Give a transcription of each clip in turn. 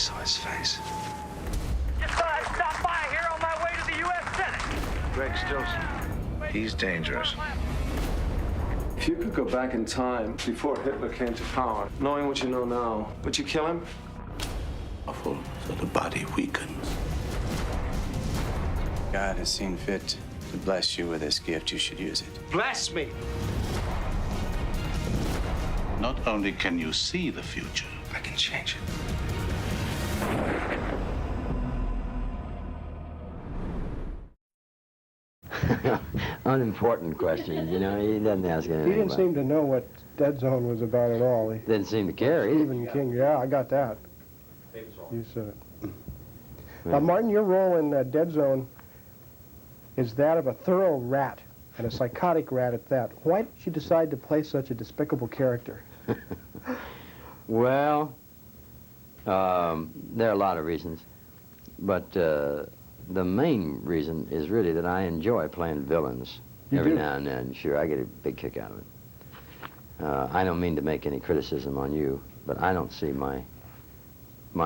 saw his face. Just thought I'd stop by here on my way to the U.S. Senate. Greg Stillson. He's dangerous. If you could go back in time before Hitler came to power, knowing what you know now, would you kill him? Awful, so the body weakens. God has seen fit to bless you with this gift. You should use it. Bless me! Not only can you see the future, I can change it. Unimportant questions, you know, he doesn't ask anything. He didn't about seem to know what Dead Zone was about at all. Didn't seem to care either. Stephen King, yeah, I got that. You said it. Yeah. Martin, your role in Dead Zone is that of a thorough rat, and a psychotic rat at that. Why did you decide to play such a despicable character? Well, there are a lot of reasons, but the main reason is really that I enjoy playing villains every now and then. Sure, I get a big kick out of it. I don't mean to make any criticism on you, but I don't see my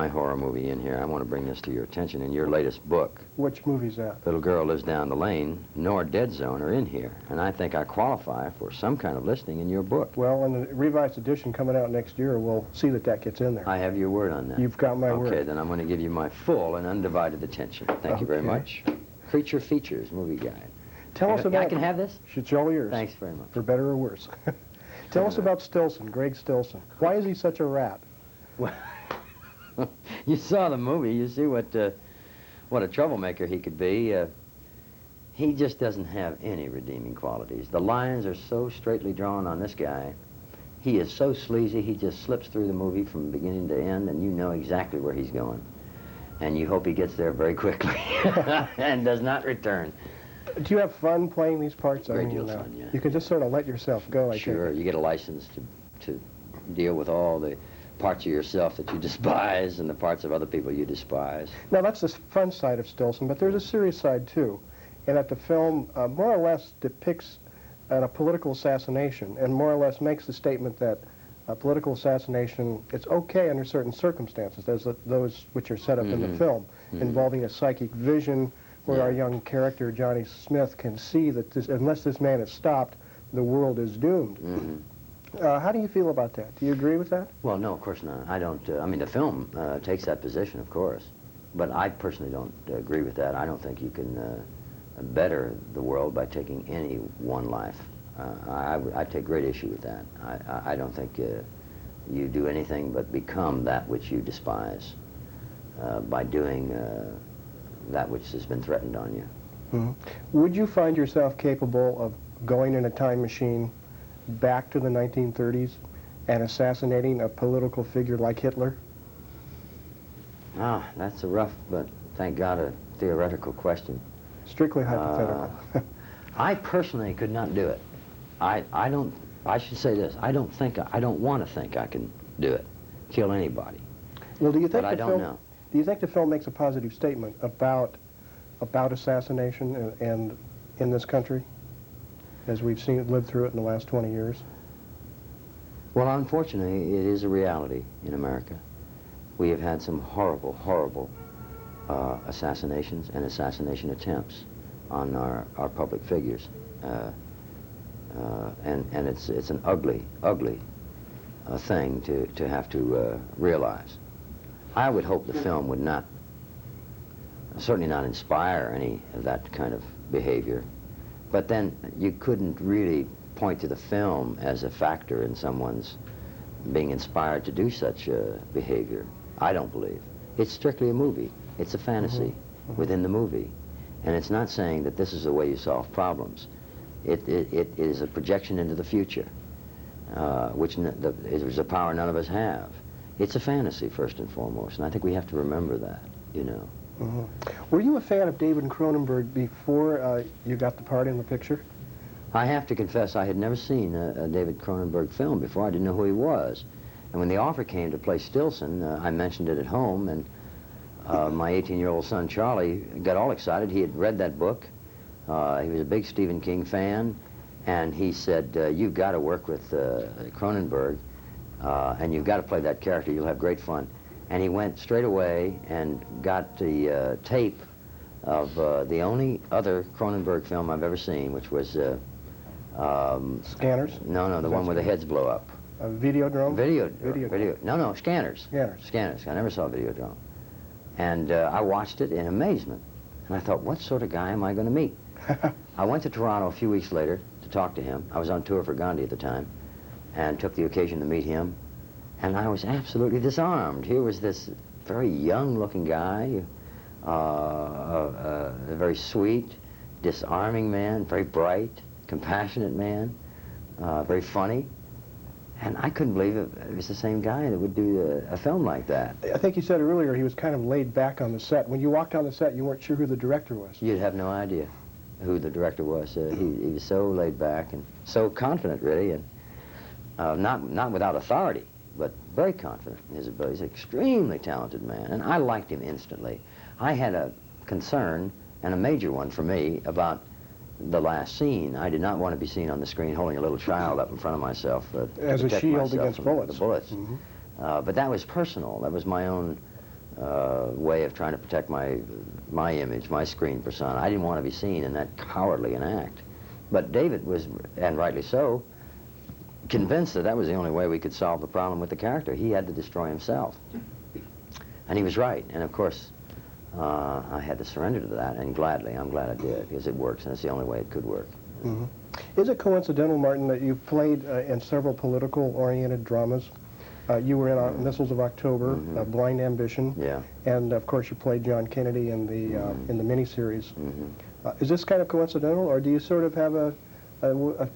horror movie in here. I want to bring this to your attention. In your latest book, Which movie's that? Little Girl Lives Down the Lane, nor Dead Zone are in here, and I think I qualify for some kind of listing in your book. Well, in the revised edition coming out next year, we'll see that that gets in there. I have your word on that. You've got my word. Okay, then I'm going to give you my full and undivided attention. Thank you very Okay. much. Creature Features movie guide. Tell us about... I can have this? It's all yours. Thanks very much. For better or worse. Tell us about Stillson, Greg Stillson. Why is he such a rat? Well, you saw the movie. You see what a troublemaker he could be. He just doesn't have any redeeming qualities. The lines are so straightly drawn on this guy. He is so sleazy, he just slips through the movie from beginning to end, and you know exactly where he's going. And you hope he gets there very quickly and does not return. Do you have fun playing these parts? Great deal of fun, yeah. You can just sort of let yourself go, I Sure, think. you get a license to deal with all the parts of yourself that you despise and the parts of other people you despise. Now, that's the fun side of Stillson, but there's a serious side, too, in that the film more or less depicts a political assassination and more or less makes the statement that a political assassination, it's okay under certain circumstances, those which are set up in the film, involving a psychic vision where our young character, Johnny Smith, can see that unless this man is stopped, the world is doomed. How do you feel about that? Do you agree with that? Well, no, of course not. I don't, I mean, the film takes that position, of course, but I personally don't agree with that. I don't think you can better the world by taking any one life. I take great issue with that. I don't think you do anything but become that which you despise by doing that which has been threatened on you. Would you find yourself capable of going in a time machine back to the 1930s and assassinating a political figure like Hitler? Ah, that's a rough, but thank God, a theoretical question. Strictly hypothetical. I personally could not do it. I should say this, I don't want to think I can do it, kill anybody. Well, do you think But I don't know. Do you think the film makes a positive statement about assassination and in this country, as we've seen it live through it in the last 20 years? Well, unfortunately, it is a reality in America. We have had some horrible, horrible assassinations and assassination attempts on our public figures. And it's an ugly, ugly thing to have to realize. I would hope the film would not, certainly not inspire any of that kind of behavior. But then you couldn't really point to the film as a factor in someone's being inspired to do such behavior. I don't believe. It's strictly a movie. It's a fantasy within the movie. And it's not saying that this is the way you solve problems. It is a projection into the future, which is a power none of us have. It's a fantasy, first and foremost, and I think we have to remember that, you know. Were you a fan of David Cronenberg before you got the part in the picture? I have to confess I had never seen a David Cronenberg film before. I didn't know who he was. And when the offer came to play Stillson, I mentioned it at home, and my 18-year-old son, Charlie, got all excited. He had read that book. He was a big Stephen King fan, and he said, you've got to work with Cronenberg, and you've got to play that character. You'll have great fun. And he went straight away and got the tape of the only other Cronenberg film I've ever seen, which was... Scanners? No, the one where the heads blow up. Videodrome? Video. No, Scanners. Scanners. Scanners. I never saw Videodrome. And I watched it in amazement. And I thought, what sort of guy am I going to meet? I went to Toronto a few weeks later to talk to him. I was on tour for Gandhi at the time, and took the occasion to meet him. And I was absolutely disarmed. Here was this very young-looking guy, a very sweet, disarming man, very bright, compassionate man, very funny. And I couldn't believe it was the same guy that would do a film like that. I think you said earlier he was kind of laid back on the set. When you walked on the set, you weren't sure who the director was. You'd have no idea who the director was. He was so laid back and so confident, really, and not without authority, but very confident in his abilities. He's an extremely talented man, and I liked him instantly. I had a concern, and a major one for me, about the last scene. I did not want to be seen on the screen holding a little child up in front of myself as a shield against bullets. The bullets. Mm-hmm. But that was personal. That was my own way of trying to protect my image, my screen persona. I didn't want to be seen in that cowardly an act. But David was, and rightly so, convinced that that was the only way we could solve the problem with the character. He had to destroy himself. And he was right. And of course, I had to surrender to that, and gladly. I'm glad I did, because it works, and it's the only way it could work. Mm-hmm. Is it coincidental, Martin, that you played in several political-oriented dramas? You were in Missiles of October, Mm-hmm. Blind Ambition, Yeah. and of course you played John Kennedy in the miniseries. Mm-hmm. Is this kind of coincidental, or do you sort of have a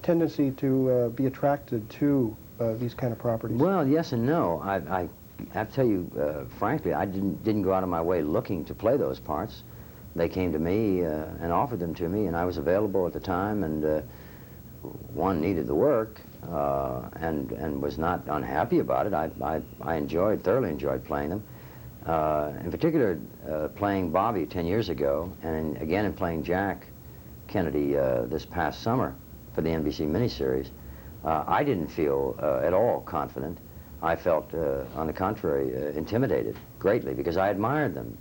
tendency to be attracted to these kind of properties? Well, yes and no. I have to tell you, frankly, I didn't go out of my way looking to play those parts. They came to me and offered them to me, and I was available at the time, and one needed the work, and was not unhappy about it. I thoroughly enjoyed playing them. In particular, playing Bobby 10 years ago, and again in playing Jack Kennedy this past summer for the NBC miniseries, I didn't feel at all confident. I felt, on the contrary, intimidated greatly, because I admired them,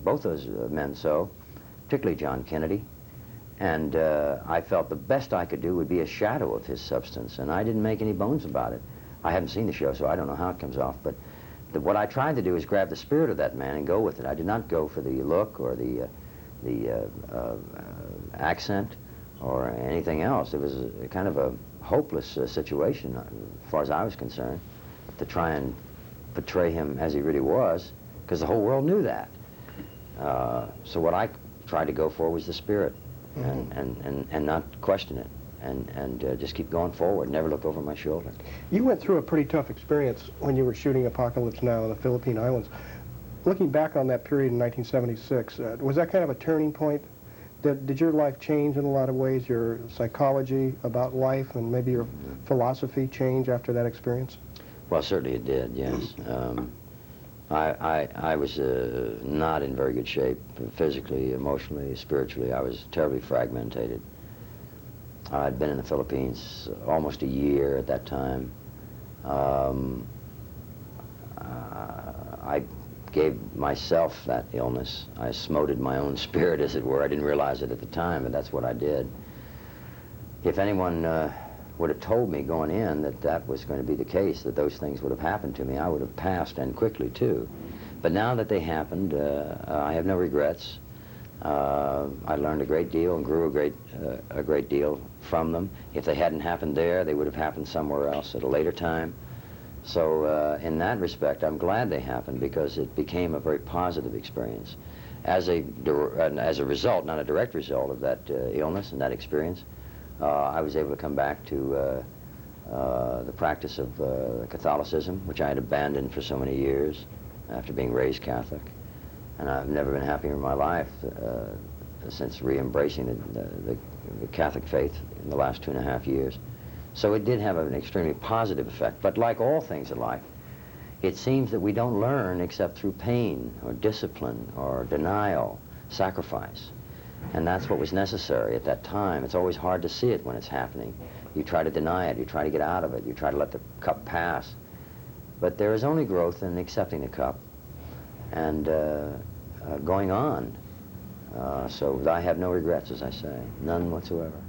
both those men so, particularly John Kennedy. And I felt the best I could do would be a shadow of his substance, and I didn't make any bones about it. I haven't seen the show, so I don't know how it comes off, but what I tried to do is grab the spirit of that man and go with it. I did not go for the look or the accent or anything else. It was kind of a hopeless situation, as far as I was concerned, to try and portray him as he really was, because the whole world knew that. So what I tried to go for was the spirit, and not question it, and just keep going forward, never look over my shoulder. You went through a pretty tough experience when you were shooting Apocalypse Now in the Philippine Islands. Looking back on that period in 1976, was that kind of a turning point? Did your life change in a lot of ways? Your psychology about life and maybe your philosophy change after that experience? Well, certainly it did, yes. I was not in very good shape, physically, emotionally, spiritually. I was terribly fragmented. I'd been in the Philippines almost a year at that time. I gave myself that illness. I smoted my own spirit, as it were. I didn't realize it at the time, but that's what I did. If anyone would have told me going in that that was going to be the case, that those things would have happened to me, I would have passed, and quickly too. But now that they happened, I have no regrets. I learned a great deal and grew a great deal from them. If they hadn't happened there, they would have happened somewhere else at a later time. So in that respect, I'm glad they happened, because it became a very positive experience. As a result, not a direct result of that illness and that experience, I was able to come back to the practice of Catholicism, which I had abandoned for so many years after being raised Catholic. And I've never been happier in my life since re-embracing the Catholic faith in the last 2.5 years. So it did have an extremely positive effect. But like all things in life, it seems that we don't learn except through pain or discipline or denial, sacrifice. And that's what was necessary at that time. It's always hard to see it when it's happening. You try to deny it, you try to get out of it, you try to let the cup pass. But there is only growth in accepting the cup and going on. So I have no regrets, as I say, none whatsoever.